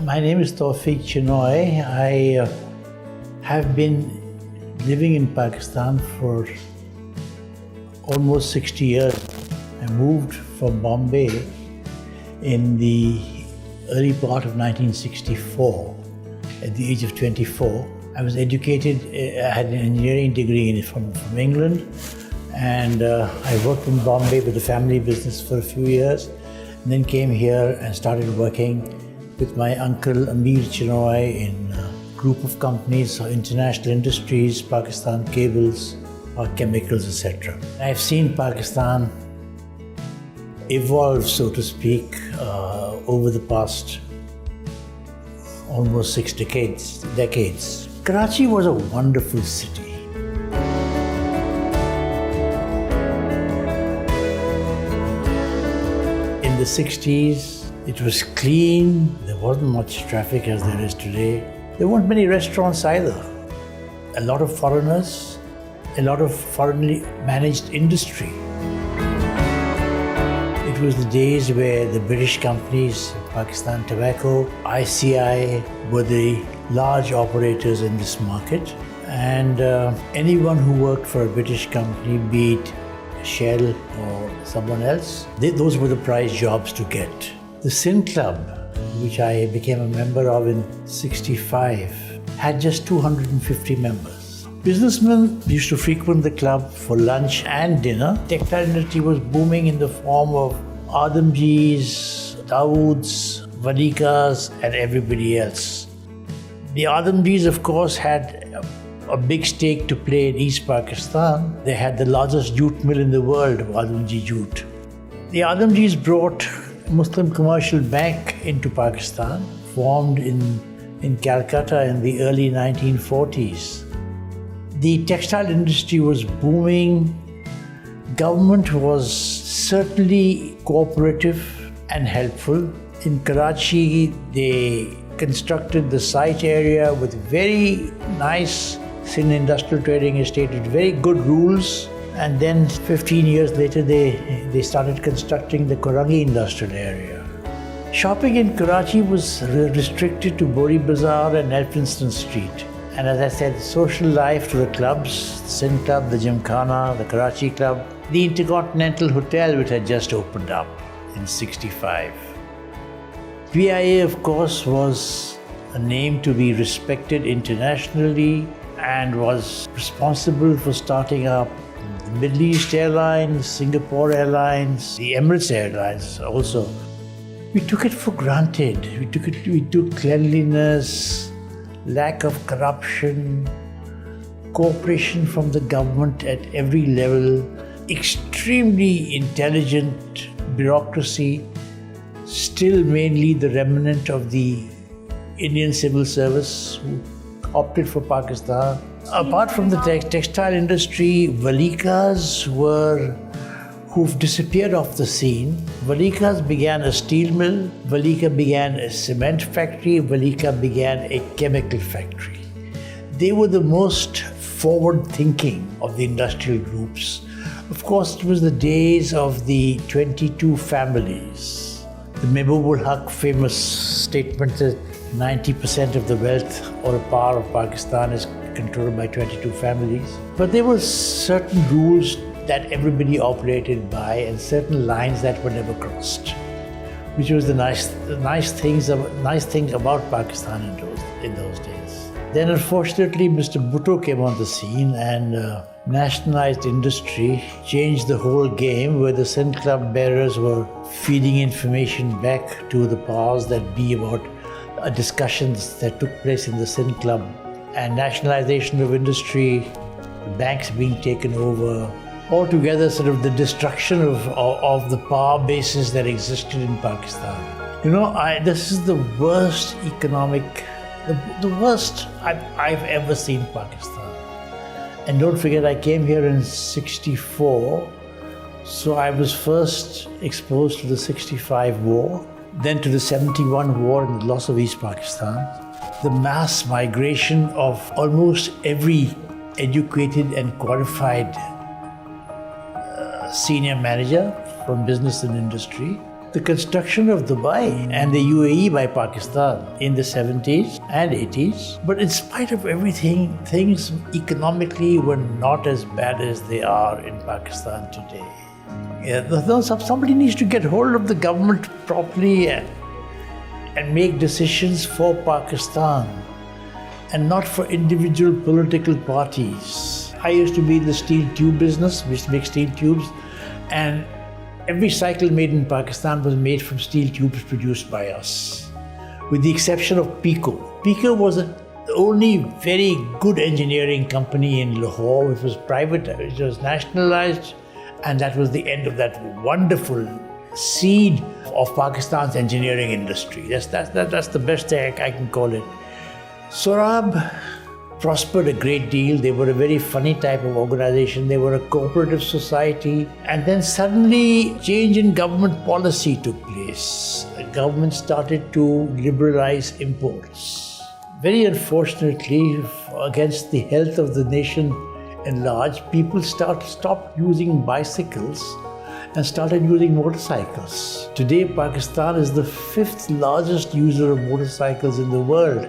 My name is Towfiq Chinoy. I have been living in Pakistan for almost 60 years. I moved from Bombay in the early part of 1964 at the age of 24. I was educated, I had an engineering degree from England, and I worked in Bombay with the family business for a few years, and then came here and started working with my uncle Amir Chinoy in a group of companies, international industries, Pakistan Cables, chemicals, etc. I've seen Pakistan evolve, so to speak, over the past almost 6 decades. Karachi was a wonderful city. In the 60s, it was clean, there wasn't much traffic as there is today. There weren't many restaurants either. A lot of foreigners, a lot of foreignly managed industry. It was the days where the British companies, Pakistan Tobacco, ICI, were the large operators in this market. And anyone who worked for a British company, be it Shell or someone else, those were the prize jobs to get. The Sin Club, which I became a member of in '65, had just 250 members. Businessmen used to frequent the club for lunch and dinner. Textile industry was booming in the form of Adamjis, Dawood's, Valikas, and everybody else. The Adamjis, of course, had a big stake to play in East Pakistan. They had the largest jute mill in the world, Adamji Jute. The Adamjis brought Muslim Commercial Bank into Pakistan, formed in Calcutta in the early 1940s. The textile industry was booming. Government was certainly cooperative and helpful. In Karachi, they constructed the site area with very nice Sindh Industrial Trading Estate with very good rules. And then 15 years later, they started constructing the Korangi industrial area. Shopping in Karachi was restricted to Bori Bazaar and Elphinstone Street. And as I said, social life to the clubs, the Sindh Club, the Gymkhana, the Karachi Club, the Intercontinental Hotel, which had just opened up in '65. BIA, of course, was a name to be respected internationally and was responsible for starting up the Middle East Airlines, Singapore Airlines, the Emirates Airlines also. We took it for granted. We took cleanliness, lack of corruption, cooperation from the government at every level, extremely intelligent bureaucracy, still mainly the remnant of the Indian civil service who opted for Pakistan. Apart from the textile industry, Valikas who've disappeared off the scene. Valikas began a steel mill, Valika began a cement factory, Valika began a chemical factory. They were the most forward-thinking of the industrial groups. Of course, it was the days of the 22 families. The Mehboob ul-Haq famous statement that 90% of the wealth or power of Pakistan is controlled by 22 families. But there were certain rules that everybody operated by and certain lines that were never crossed, which was the nice things about Pakistan in those days. Then unfortunately, Mr. Bhutto came on the scene and nationalized industry, changed the whole game, where the Sindh Club bearers were feeding information back to the powers that be about discussions that took place in the Sindh Club, and nationalization of industry, banks being taken over, altogether sort of the destruction of the power bases that existed in Pakistan. This is the worst the worst I've ever seen Pakistan. And don't forget, I came here in '64, so I was first exposed to the '65 war, then to the '71 war and the loss of East Pakistan. The mass migration of almost every educated and qualified senior manager from business and industry the construction of Dubai and the UAE by Pakistan in the 70s and 80s. But in spite of everything, things economically were not as bad as they are in Pakistan today. Somebody needs to get hold of the government properly and make decisions for Pakistan and not for individual political parties. I used to be in the steel tube business. We used to make steel tubes, and every cycle made in Pakistan was made from steel tubes produced by us, with the exception of Pico. Pico was the only very good engineering company in Lahore. It was private, it was nationalized, and that was the end of that wonderful seed of Pakistan's engineering industry. That's the best thing I can call it. Sorab prospered a great deal. They were a very funny type of organization. They were a cooperative society. And then suddenly change in government policy took place. The government started to liberalize imports. Very unfortunately, against the health of the nation at large, people stopped using bicycles and started using motorcycles. Today, Pakistan is the 5th largest user of motorcycles in the world,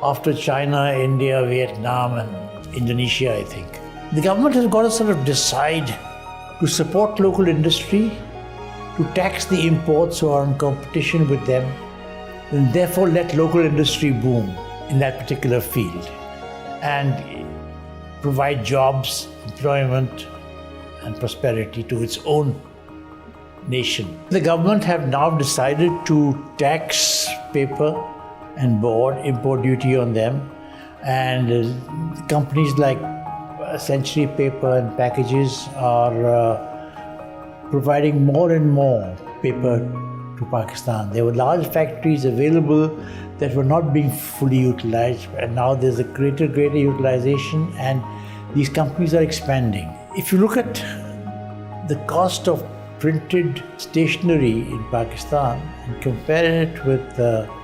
after China, India, Vietnam, and Indonesia, I think. The government has got to sort of decide to support local industry, to tax the imports who are in competition with them, and therefore let local industry boom in that particular field and provide jobs, employment, and prosperity to its own nation. The government have now decided to tax paper and board, import duty on them, and companies like Century Paper and Packages are providing more and more paper to Pakistan. There were large factories available that were not being fully utilized, and now there's a greater utilization, and these companies are expanding. If you look at the cost of printed stationery in Pakistan and compare it with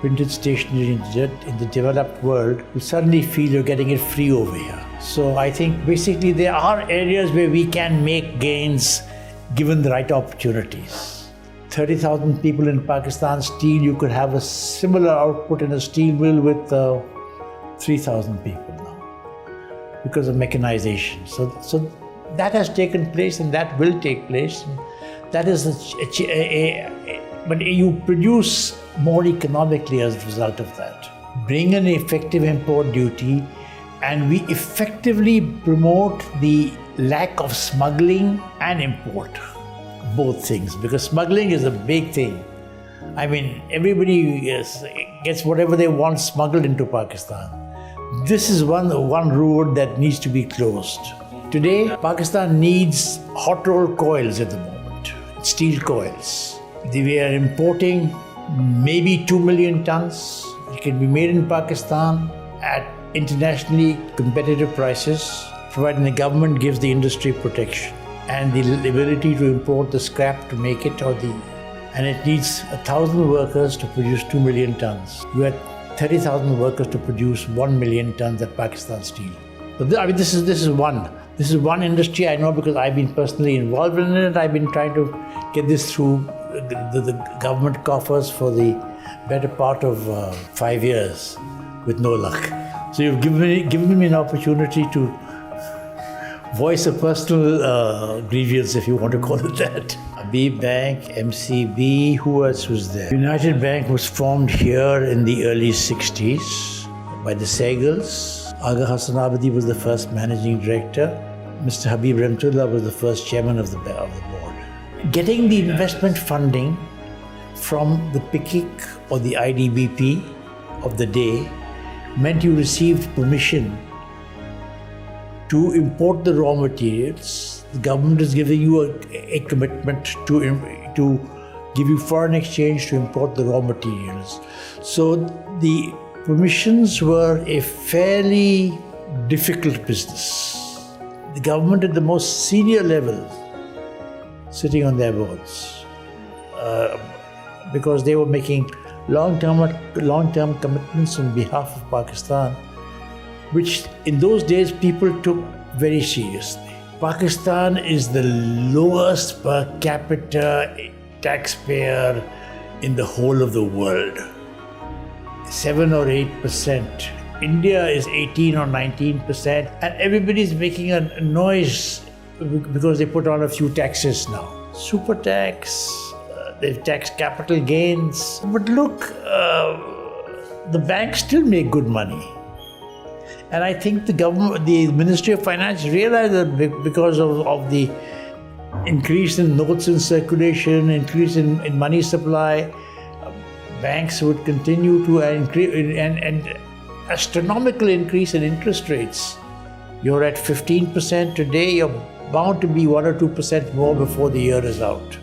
printed stationery in the developed world, you suddenly feel you're getting it free over here. So I think basically there are areas where we can make gains given the right opportunities. 30,000 people in Pakistan steel, you could have a similar output in a steel mill with 3,000 people now because of mechanization. So that has taken place and that will take place. That is but you produce more economically as a result of that. Bring an effective import duty, and we effectively promote the lack of smuggling and import, both things, because smuggling is a big thing. I mean, everybody gets whatever they want smuggled into Pakistan. This is one road that needs to be closed. Today, Pakistan needs hot rolled coils at the moment. Steel coils. We are importing maybe 2 million tons. It can be made in Pakistan at internationally competitive prices, providing the government gives the industry protection and the ability to import the scrap to make it, and it needs 1,000 workers to produce 2 million tons. You had 30,000 workers to produce 1 million tons at Pakistan Steel. So this is one industry I know because I've been personally involved in it. I've been trying to get this through the government coffers for the better part of 5 years with no luck. So you've given me an opportunity to voice a personal grievance, if you want to call it that. Habib Bank, MCB, who else was there? United Bank was formed here in the early 60s by the Sehgals. Agha Hassan Abadi was the first managing director. Mr. Habib Remtullah was the first chairman of the board. Getting the investment funding from the PICIC or the IDBP of the day meant you received permission to import the raw materials. The government is giving you a commitment to give you foreign exchange to import the raw materials. So the permissions were a fairly difficult business. The government at the most senior level sitting on their boards because they were making long-term commitments on behalf of Pakistan, which in those days people took very seriously. Pakistan is the lowest per capita taxpayer in the whole of the world. 7 or 8%. India is 18 or 19%, and everybody's making a noise because they put on a few taxes now. Super tax, they've taxed capital gains. But look, the banks still make good money. And I think the government, the Ministry of Finance realized that because of the increase in notes in circulation, increase in money supply, banks would continue to increase, and astronomical increase in interest rates. You're at 15% today, you're bound to be 1 or 2% more before the year is out.